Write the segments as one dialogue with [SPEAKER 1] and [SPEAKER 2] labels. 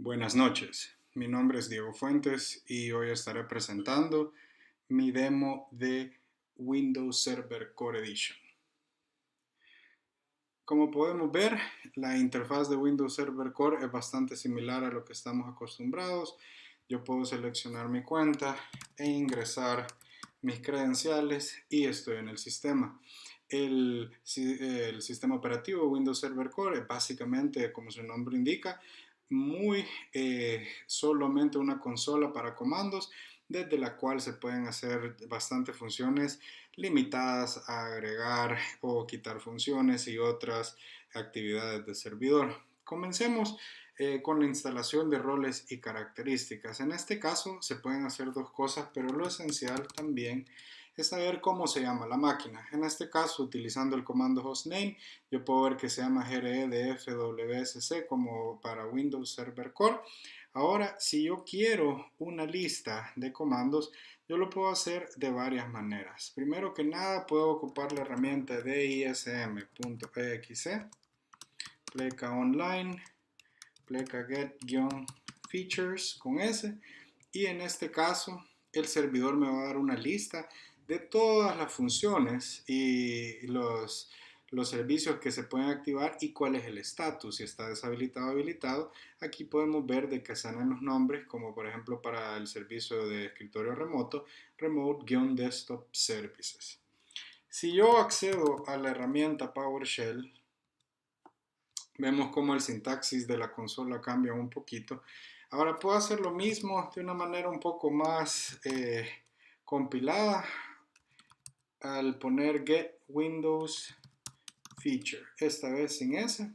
[SPEAKER 1] Buenas noches, mi nombre es Diego Fuentes y hoy estaré presentando mi demo de Windows Server Core Edition. Como podemos ver, la interfaz de Windows Server Core es bastante similar a lo que estamos acostumbrados. Yo puedo seleccionar mi cuenta e ingresar mis credenciales y estoy en el sistema. El sistema operativo Windows Server Core es básicamente, como su nombre indica, muy solamente una consola para comandos desde la cual se pueden hacer bastantes funciones limitadas a agregar o quitar funciones y otras actividades de servidor. Comencemos con la instalación de roles y características. En este caso se pueden hacer dos cosas, pero lo esencial también es saber cómo se llama la máquina. En este caso, utilizando el comando hostname, yo puedo ver que se llama gredfwsc como para Windows Server Core. Ahora, si yo quiero una lista de comandos, yo lo puedo hacer de varias maneras. Primero que nada, puedo ocupar la herramienta dism.exe, pleca online, pleca get-features con S, y en este caso el servidor me va a dar una lista de todas las funciones y los servicios que se pueden activar y cuál es el estatus, si está deshabilitado o habilitado. Aquí podemos ver de que salen los nombres, como por ejemplo para el servicio de escritorio remoto, Remote-Desktop Services. Si yo accedo a la herramienta PowerShell, vemos cómo el sintaxis de la consola cambia un poquito. Ahora puedo hacer lo mismo de una manera un poco más compilada al poner get Windows feature, esta vez sin S.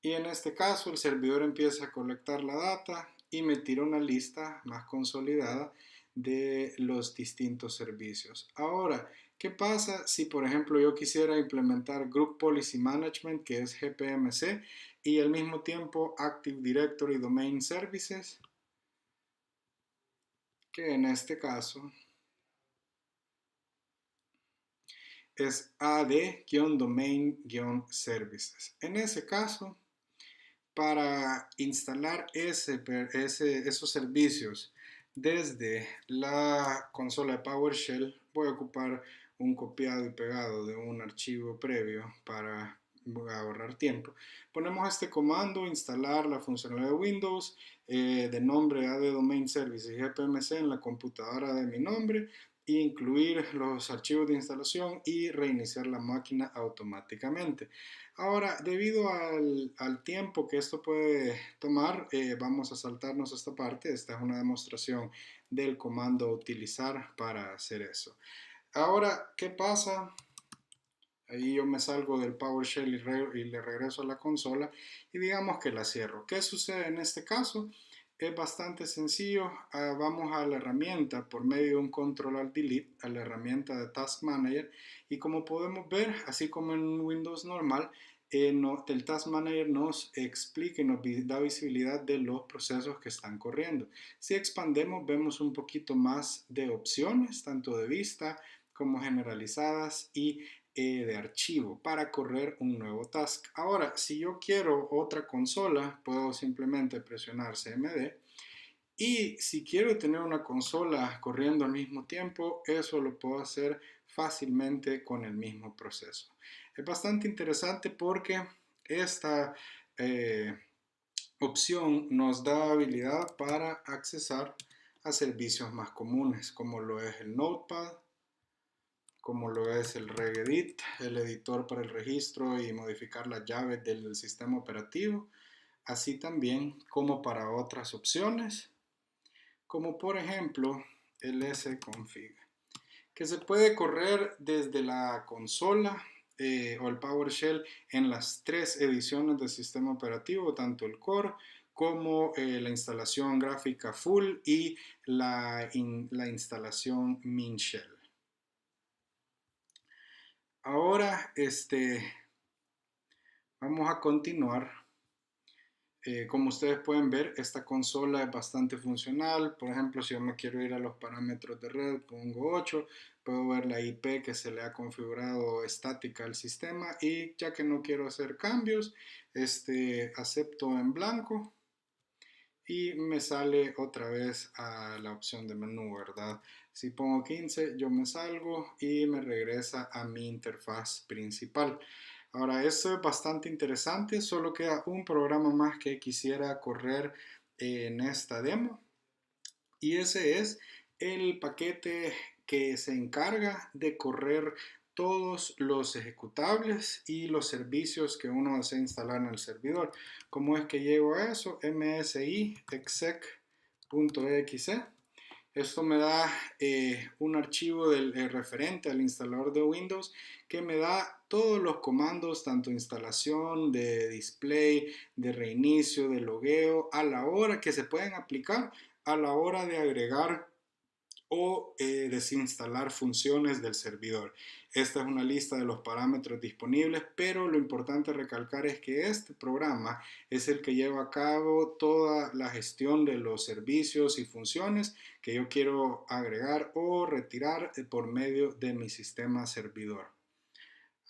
[SPEAKER 1] Y en este caso el servidor empieza a colectar la data y me tira una lista más consolidada de los distintos servicios. Ahora, ¿qué pasa si por ejemplo yo quisiera implementar Group Policy Management, que es GPMC, y al mismo tiempo Active Directory Domain Services, que en este caso es AD-Domain-Services? En ese caso, para instalar esos servicios desde la consola de PowerShell, voy a ocupar un copiado y pegado de un archivo previo para ahorrar tiempo. Ponemos este comando, instalar la funcionalidad de Windows, de nombre AD Domain Services y GPMC en la computadora de mi nombre, e incluir los archivos de instalación y reiniciar la máquina automáticamente. Ahora, debido al tiempo que esto puede tomar, vamos a saltarnos esta parte. Esta es una demostración del comando utilizar para hacer eso. Ahora, ¿qué pasa? Ahí yo me salgo del PowerShell y le regreso a la consola y digamos que la cierro. ¿Qué sucede en este caso? Es bastante sencillo. Vamos a la herramienta por medio de un control alt delete, a la herramienta de Task Manager, y como podemos ver, así como en Windows normal, el Task Manager nos explica y nos da visibilidad de los procesos que están corriendo. Si expandemos, vemos un poquito más de opciones, tanto de vista como generalizadas y de archivo para correr un nuevo task. Ahora, si yo quiero otra consola, puedo simplemente presionar CMD, y si quiero tener una consola corriendo al mismo tiempo, eso lo puedo hacer fácilmente con el mismo proceso. Es bastante interesante porque esta eh, opción nos da habilidad para accesar a servicios más comunes, como lo es el Notepad, como lo es el regedit, el editor para el registro y modificar las llaves del sistema operativo, así también como para otras opciones, como por ejemplo el sconfig, que se puede correr desde la consola o el PowerShell en las tres ediciones del sistema operativo, tanto el Core como la instalación gráfica full y la instalación Min Shell. Ahora, vamos a continuar. Como ustedes pueden ver, esta consola es bastante funcional. Por ejemplo, si yo me quiero ir a los parámetros de red, pongo 8. Puedo ver la IP que se le ha configurado estática al sistema, y ya que no quiero hacer cambios, acepto en blanco y me sale otra vez a la opción de menú, ¿verdad? Si pongo 15, yo me salgo y me regresa a mi interfaz principal. Ahora, esto es bastante interesante, solo queda un programa más que quisiera correr en esta demo y ese es el paquete que se encarga de correr todos los ejecutables y los servicios que uno desea instalar en el servidor. ¿Cómo es que llego a eso? msi exec.exe. Esto me da un archivo referente al instalador de Windows que me da todos los comandos, tanto instalación, de display, de reinicio, de logueo, a la hora que se pueden aplicar a la hora de agregar o desinstalar funciones del servidor. Esta es una lista de los parámetros disponibles, pero lo importante recalcar es que este programa es el que lleva a cabo toda la gestión de los servicios y funciones que yo quiero agregar o retirar por medio de mi sistema servidor.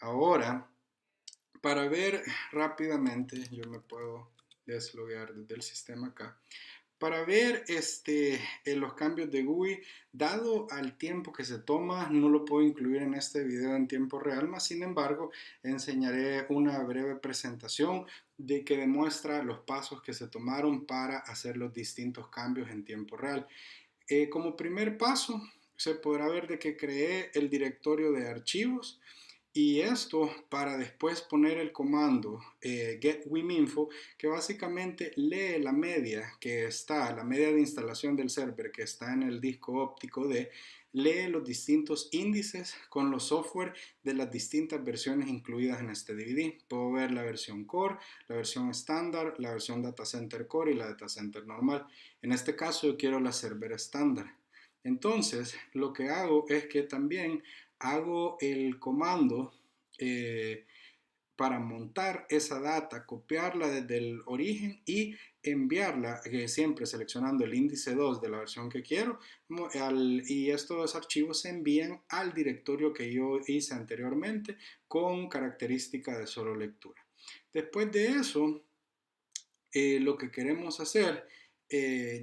[SPEAKER 1] Ahora, para ver rápidamente, yo me puedo desloguear desde el sistema acá. Para ver los cambios de GUI, dado al tiempo que se toma, no lo puedo incluir en este video en tiempo real, más sin embargo, enseñaré una breve presentación de que demuestra los pasos que se tomaron para hacer los distintos cambios en tiempo real. Como primer paso, se podrá ver de que creé el directorio de archivos. Y esto para después poner el comando getWIMINFO, que básicamente lee la media que está, la media de instalación del server que está en el disco óptico lee los distintos índices con los software de las distintas versiones incluidas en este DVD. Puedo ver la versión Core, la versión estándar, la versión Data Center Core y la Data Center normal. En este caso yo quiero la server estándar. Entonces lo que hago es que también hago el comando para montar esa data, copiarla desde el origen y enviarla, siempre seleccionando el índice 2 de la versión que quiero, y estos archivos se envían al directorio que yo hice anteriormente con característica de solo lectura. Después de eso, lo que queremos hacer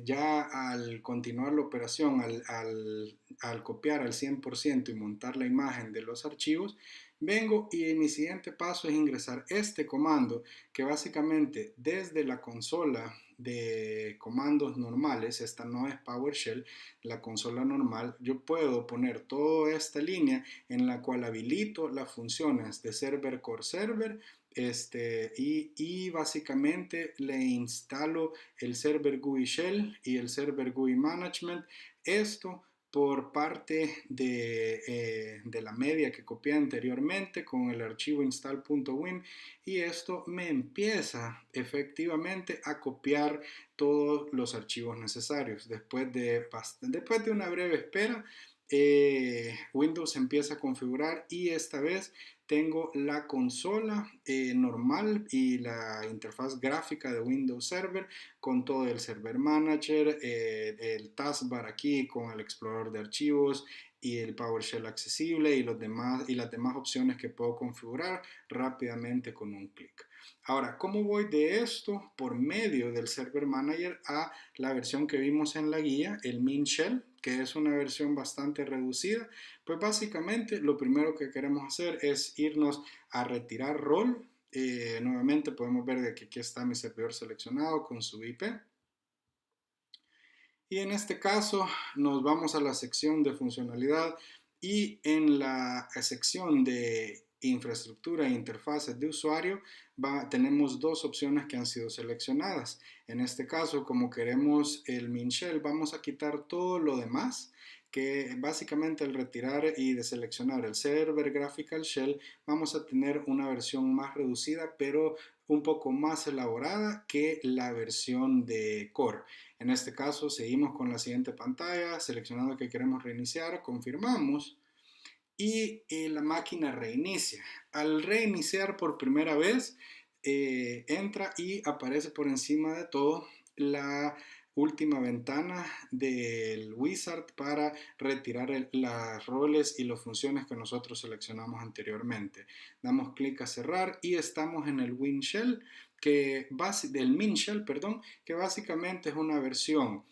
[SPEAKER 1] ya al continuar la operación, al copiar al 100% y montar la imagen de los archivos, vengo y mi siguiente paso es ingresar este comando que básicamente desde la consola de comandos normales, esta no es PowerShell, la consola normal, yo puedo poner toda esta línea en la cual habilito las funciones de server core server y básicamente le instalo el server GUI Shell y el server GUI Management. Esto por parte de la media que copié anteriormente con el archivo install.wim y esto me empieza efectivamente a copiar todos los archivos necesarios. Después de una breve espera, Windows empieza a configurar y esta vez tengo la consola normal y la interfaz gráfica de Windows Server con todo el Server Manager, el taskbar aquí con el explorador de archivos y el PowerShell accesible y las demás opciones que puedo configurar rápidamente con un clic. Ahora, ¿cómo voy de esto por medio del Server Manager a la versión que vimos en la guía, el Min Shell, que es una versión bastante reducida? Pues básicamente lo primero que queremos hacer es irnos a retirar rol. Nuevamente podemos ver que aquí está mi servidor seleccionado con su IP. Y en este caso nos vamos a la sección de funcionalidad y en la sección de infraestructura e interfaces de usuario tenemos dos opciones que han sido seleccionadas. En este caso, como queremos el Min Shell, vamos a quitar todo lo demás, que básicamente al retirar y deseleccionar el Server Graphical Shell vamos a tener una versión más reducida pero un poco más elaborada que la versión de Core. En este caso seguimos con la siguiente pantalla, seleccionando que queremos reiniciar, confirmamos y la máquina reinicia. Al reiniciar por primera vez, entra y aparece por encima de todo la última ventana del wizard para retirar las roles y las funciones que nosotros seleccionamos anteriormente. Damos clic a cerrar y estamos en el WinShell del Mint Shell, perdón, que básicamente es una versión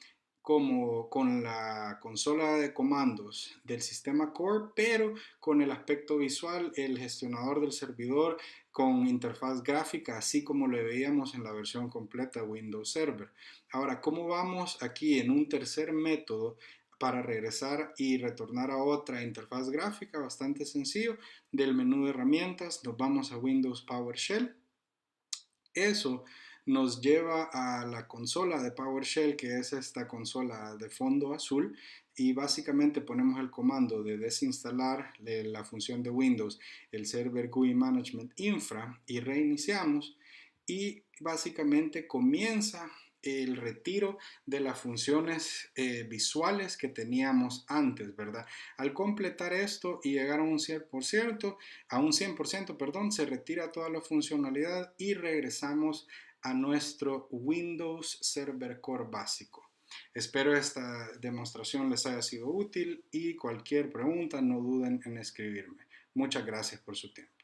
[SPEAKER 1] como con la consola de comandos del sistema Core, pero con el aspecto visual, el gestionador del servidor con interfaz gráfica, así como lo veíamos en la versión completa de Windows Server. Ahora, ¿cómo vamos aquí en un tercer método para regresar y retornar a otra interfaz gráfica? Bastante sencillo. Del menú de herramientas nos vamos a Windows PowerShell. Eso nos lleva a la consola de PowerShell, que es esta consola de fondo azul, y básicamente ponemos el comando de desinstalar de la función de Windows, el Server GUI Management Infra, y reiniciamos, y básicamente comienza el retiro de las funciones visuales que teníamos antes, ¿verdad? Al completar esto y llegar a un 100%, perdón, se retira toda la funcionalidad y regresamos a nuestro Windows Server Core básico. Espero esta demostración les haya sido útil y cualquier pregunta no duden en escribirme. Muchas gracias por su tiempo.